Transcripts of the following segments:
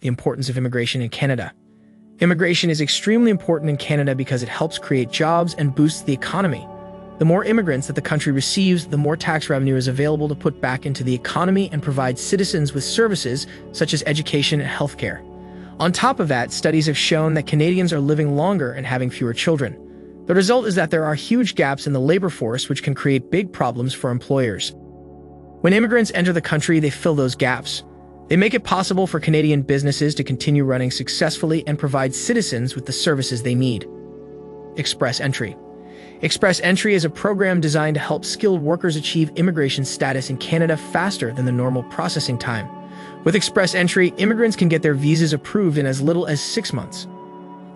The importance of immigration in Canada. Immigration is extremely important in Canada because it helps create jobs and boosts the economy. The more immigrants that the country receives, the more tax revenue is available to put back into the economy and provide citizens with services such as education and healthcare. On top of that, studies have shown that Canadians are living longer and having fewer children. The result is that there are huge gaps in the labor force, which can create big problems for employers. When immigrants enter the country, they fill those gaps. They make it possible for Canadian businesses to continue running successfully and provide citizens with the services they need. Express Entry. Express Entry is a program designed to help skilled workers achieve immigration status in Canada faster than the normal processing time. With Express Entry, immigrants can get their visas approved in as little as 6 months.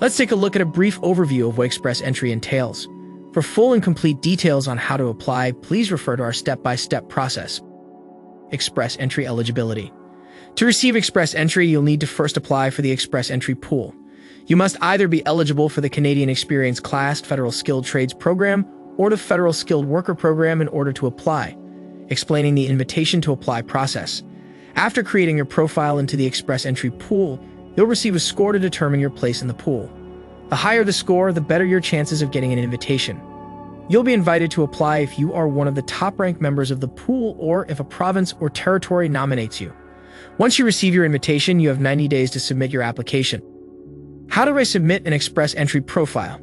Let's take a look at a brief overview of what Express Entry entails. For full and complete details on how to apply, please refer to our step-by-step process. Express Entry Eligibility. To receive Express Entry, you'll need to first apply for the Express Entry pool. You must either be eligible for the Canadian Experience Class Federal Skilled Trades Program or the Federal Skilled Worker Program in order to apply. Explaining the invitation to apply process. After creating your profile into the Express Entry pool, you'll receive a score to determine your place in the pool. The higher the score, the better your chances of getting an invitation. You'll be invited to apply if you are one of the top-ranked members of the pool or if a province or territory nominates you. Once you receive your invitation, you have 90 days to submit your application. How do I submit an Express Entry profile?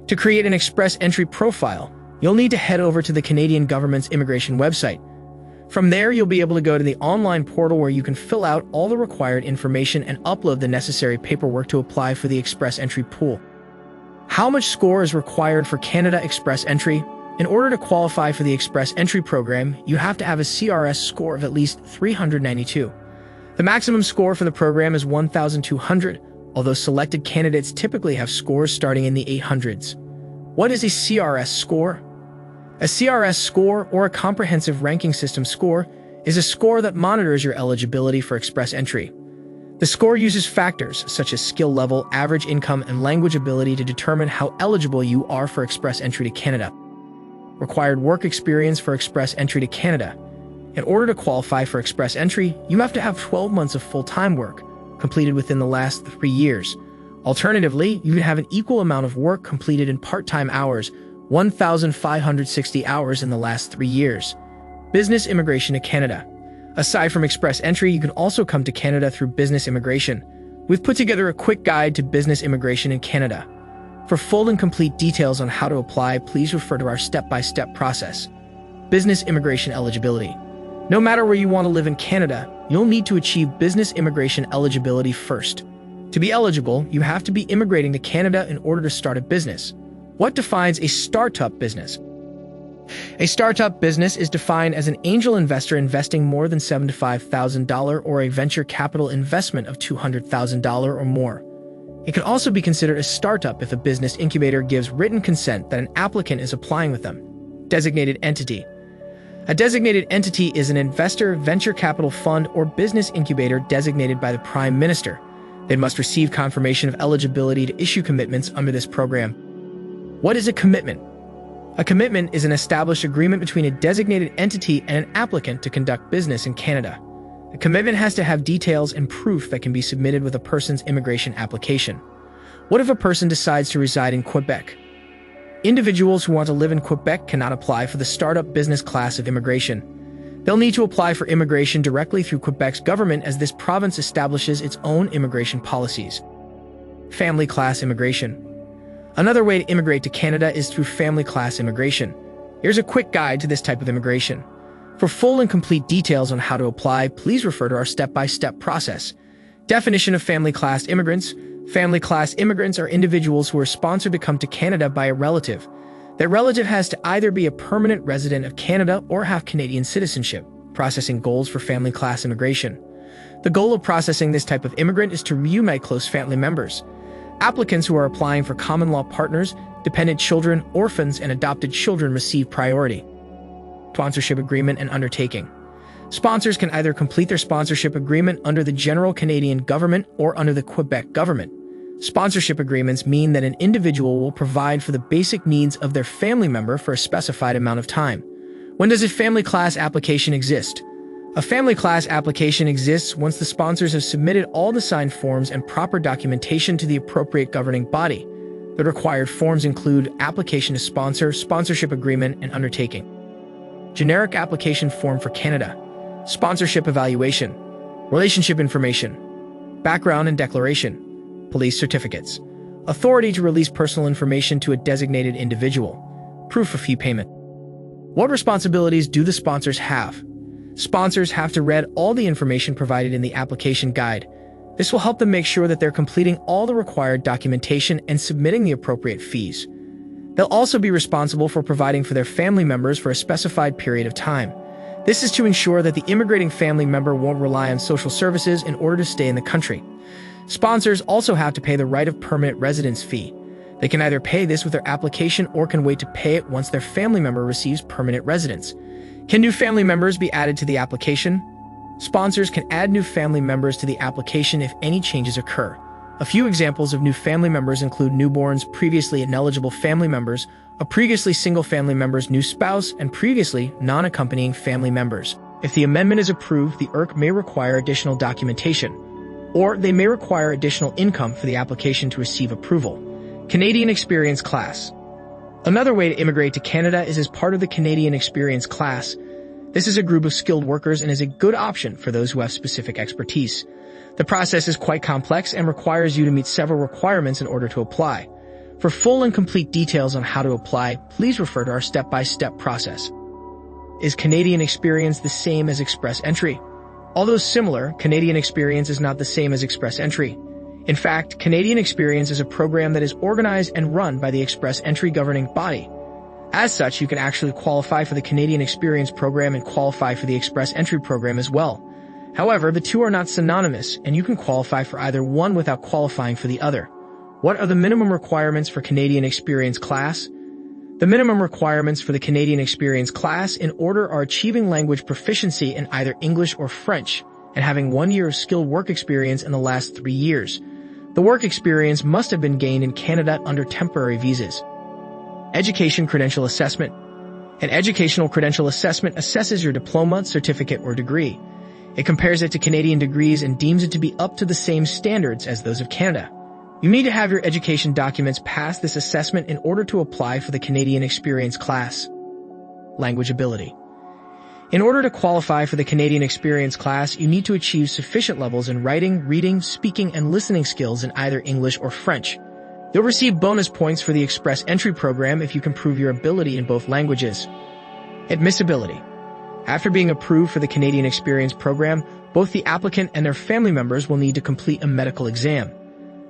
To create an Express Entry profile, you'll need to head over to the Canadian government's immigration website. From there, you'll be able to go to the online portal where you can fill out all the required information and upload the necessary paperwork to apply for the Express Entry pool. How much score is required for Canada Express Entry? In order to qualify for the Express Entry program, you have to have a CRS score of at least 392. The maximum score for the program is 1,200, although selected candidates typically have scores starting in the 800s. What is a CRS score? A CRS score, or a Comprehensive Ranking System score, is a score that monitors your eligibility for Express Entry. The score uses factors such as skill level, average income, and language ability to determine how eligible you are for Express Entry to Canada. Required work experience for Express Entry to Canada. In order to qualify for Express Entry, you have to have 12 months of full-time work completed within the last 3 years. Alternatively, you can have an equal amount of work completed in part-time hours, 1,560 hours in the last 3 years. Business immigration to Canada. Aside from Express Entry, you can also come to Canada through business immigration. We've put together a quick guide to business immigration in Canada. For full and complete details on how to apply, please refer to our step-by-step process. Business immigration eligibility. No matter where you want to live in Canada, you'll need to achieve business immigration eligibility first. To be eligible, you have to be immigrating to Canada in order to start a business. What defines a startup business? A startup business is defined as an angel investor investing more than $75,000 or a venture capital investment of $200,000 or more. It can also be considered a startup if a business incubator gives written consent that an applicant is applying with them. Designated entity. A designated entity is an investor, venture capital fund, or business incubator designated by the Prime Minister. They must receive confirmation of eligibility to issue commitments under this program. What is a commitment? A commitment is an established agreement between a designated entity and an applicant to conduct business in Canada. The commitment has to have details and proof that can be submitted with a person's immigration application. What if a person decides to reside in Quebec? Individuals who want to live in Quebec cannot apply for the startup business class of immigration. They'll need to apply for immigration directly through Quebec's government, as this province establishes its own immigration policies. Family class immigration. Another way to immigrate to Canada is through family class immigration. Here's a quick guide to this type of immigration. For full and complete details on how to apply, please refer to our step-by-step process. Definition of family class immigrants. Family class immigrants are individuals who are sponsored to come to Canada by a relative. That relative has to either be a permanent resident of Canada or have Canadian citizenship. Processing goals for family class immigration. The goal of processing this type of immigrant is to reunite close family members. Applicants who are applying for common law partners, dependent children, orphans, and adopted children receive priority. Sponsorship agreement and undertaking. Sponsors can either complete their sponsorship agreement under the general Canadian government or under the Quebec government. Sponsorship agreements mean that an individual will provide for the basic needs of their family member for a specified amount of time. When does a family class application exist? A family class application exists once the sponsors have submitted all the signed forms and proper documentation to the appropriate governing body. The required forms include application to sponsor, sponsorship agreement, and undertaking. Generic application form for Canada. Sponsorship evaluation. Relationship information. Background and declaration. Police certificates. Authority to release personal information to a designated individual. Proof of fee payment. What responsibilities do the sponsors have? Sponsors have to read all the information provided in the application guide. This will help them make sure that they're completing all the required documentation and submitting the appropriate fees. They'll also be responsible for providing for their family members for a specified period of time. This is to ensure that the immigrating family member won't rely on social services in order to stay in the country. Sponsors also have to pay the right of permanent residence fee. They can either pay this with their application or can wait to pay it once their family member receives permanent residence. Can new family members be added to the application? Sponsors can add new family members to the application if any changes occur. A few examples of new family members include newborns, previously ineligible family members, a previously single family member's new spouse, and previously non-accompanying family members. If the amendment is approved, the IRC may require additional documentation, or they may require additional income for the application to receive approval. Canadian Experience Class. Another way to immigrate to Canada is as part of the Canadian Experience Class. This is a group of skilled workers and is a good option for those who have specific expertise. The process is quite complex and requires you to meet several requirements in order to apply. For full and complete details on how to apply, please refer to our step-by-step process. Is Canadian Experience the same as Express Entry? Although similar, Canadian Experience is not the same as Express Entry. In fact, Canadian Experience is a program that is organized and run by the Express Entry governing body. As such, you can actually qualify for the Canadian Experience program and qualify for the Express Entry program as well. However, the two are not synonymous, and you can qualify for either one without qualifying for the other. What are the minimum requirements for Canadian Experience Class? The minimum requirements for the Canadian Experience Class in order are achieving language proficiency in either English or French, and having 1 year of skilled work experience in the last 3 years. The work experience must have been gained in Canada under temporary visas. Education Credential Assessment. An educational credential assessment assesses your diploma, certificate, or degree. It compares it to Canadian degrees and deems it to be up to the same standards as those of Canada. You need to have your education documents pass this assessment in order to apply for the Canadian Experience Class. Language ability. In order to qualify for the Canadian Experience Class, you need to achieve sufficient levels in writing, reading, speaking, and listening skills in either English or French. You'll receive bonus points for the Express Entry program if you can prove your ability in both languages. Admissibility. After being approved for the Canadian Experience program, both the applicant and their family members will need to complete a medical exam.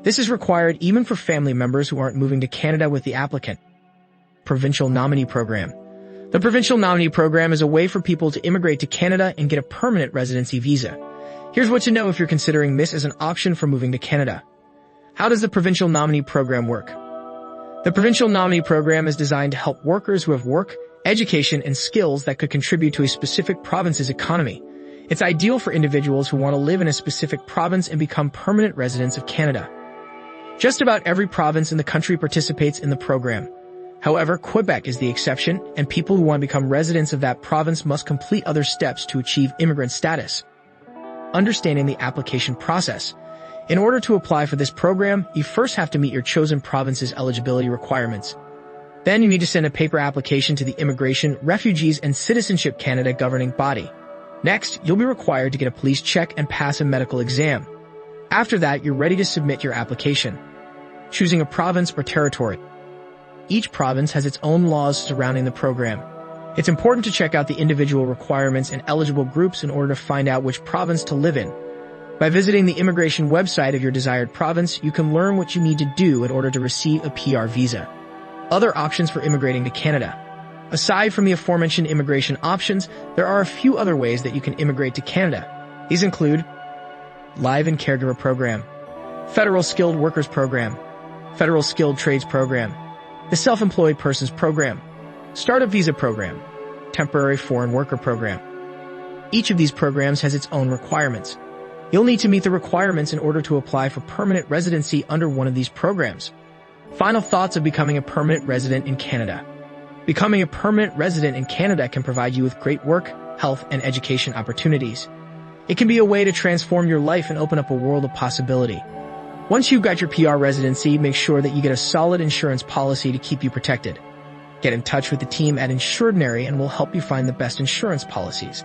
This is required even for family members who aren't moving to Canada with the applicant. Provincial Nominee Program. The Provincial Nominee Program is a way for people to immigrate to Canada and get a permanent residency visa. Here's what to know if you're considering this as an option for moving to Canada. How does the Provincial Nominee Program work? The Provincial Nominee Program is designed to help workers who have work, education, and skills that could contribute to a specific province's economy. It's ideal for individuals who want to live in a specific province and become permanent residents of Canada. Just about every province in the country participates in the program. However, Quebec is the exception, and people who want to become residents of that province must complete other steps to achieve immigrant status. Understanding the application process. In order to apply for this program, you first have to meet your chosen province's eligibility requirements. Then you need to send a paper application to the Immigration, Refugees, and Citizenship Canada governing body. Next, you'll be required to get a police check and pass a medical exam. After that, you're ready to submit your application. Choosing a province or territory. Each province has its own laws surrounding the program. It's important to check out the individual requirements and eligible groups in order to find out which province to live in. By visiting the immigration website of your desired province, you can learn what you need to do in order to receive a PR visa. Other options for immigrating to Canada. Aside from the aforementioned immigration options, there are a few other ways that you can immigrate to Canada. These include Live and Caregiver Program, Federal Skilled Workers Program, Federal Skilled Trades Program, the Self-Employed Persons Program, Startup Visa Program, Temporary Foreign Worker Program. Each of these programs has its own requirements. You'll need to meet the requirements in order to apply for permanent residency under one of these programs. Final thoughts of becoming a permanent resident in Canada. Becoming a permanent resident in Canada can provide you with great work, health, and education opportunities. It can be a way to transform your life and open up a world of possibility. Once you've got your PR residency, make sure that you get a solid insurance policy to keep you protected. Get in touch with the team at Insurdinary and we'll help you find the best insurance policies.